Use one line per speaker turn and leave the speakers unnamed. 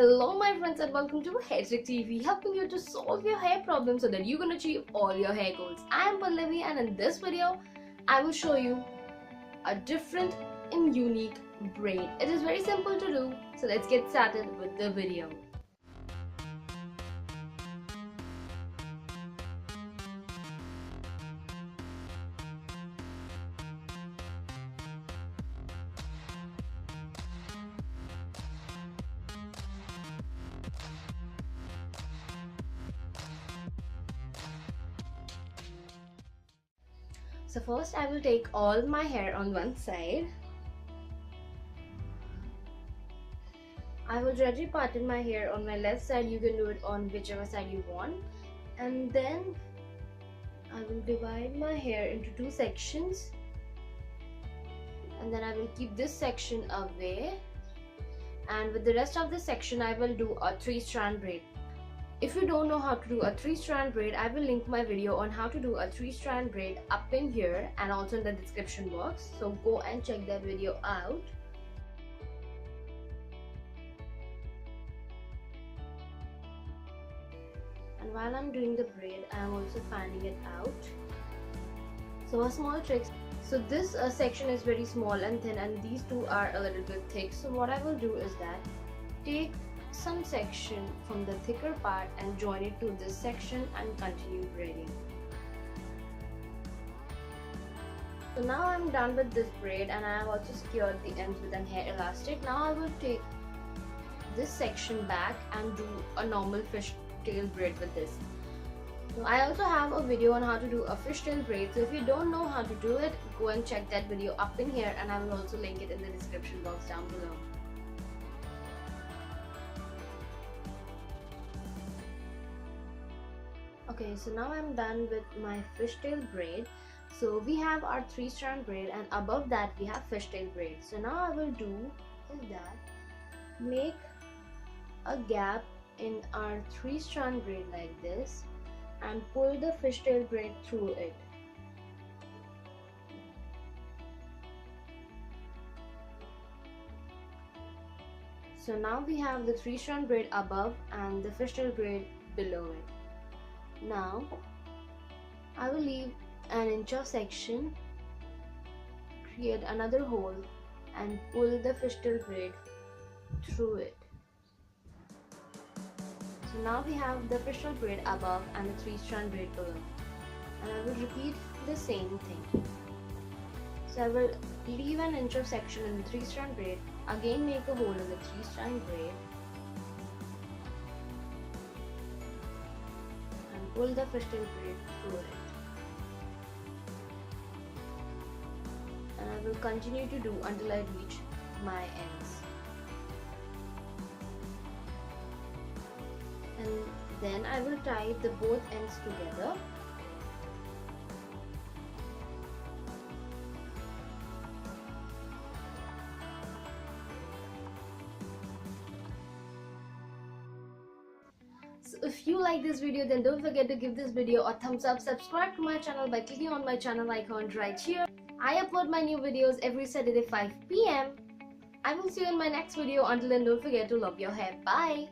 Hello my friends and welcome to HairTrickTv, helping you to solve your hair problems so that you can achieve all your hair goals. I am Pallavi and in this video, I will show you a different and unique braid. It is very simple to do, so let's get started with the video. So first I will take all my hair on one side. I will already parted my hair on my left side. You can do it on whichever side you want. And then I will divide my hair into two sections. And then I will keep this section away. And with the rest of the section I will do a 3-strand braid. If you don't know how to do a 3-strand braid, I will link my video on how to do a 3-strand braid up in here and also in the description box. So go and check that video out. And while I'm doing the braid, I am also fanning it out. So a small trick. So this section is very small and thin, and these two are a little bit thick. So what I will do is that take some section from the thicker part and join it to this section and continue braiding. So now I'm done with this braid and I have also secured the ends with an hair elastic. Now I will take this section back and do a normal fishtail braid with this. So I also have a video on how to do a fishtail braid, so if you don't know how to do it, go and check that video up in here and I will also link it in the description box down below. Okay, so now I'm done with my fishtail braid. So we have our 3-strand braid and above that we have fishtail braid. So now I will do is that make a gap in our 3-strand braid like this and pull the fishtail braid through it. So now we have the 3-strand braid above and the fishtail braid below it. Now I will leave an inch of section, create another hole and pull the fishtail braid through it. So now we have the fishtail braid above and the 3-strand braid below, and I will repeat the same thing. So I will leave an inch of section in the 3-strand braid, again make a hole in the 3-strand braid, pull the fishtail braid through it, and I will continue to do until I reach my ends, and then I will tie the both ends together. So if you like this video, then don't forget to give this video a thumbs up, subscribe to my channel by clicking on my channel icon right here. I upload my new videos every Saturday 5 PM. I will see you in my next video. Until then, don't forget to love your hair. Bye!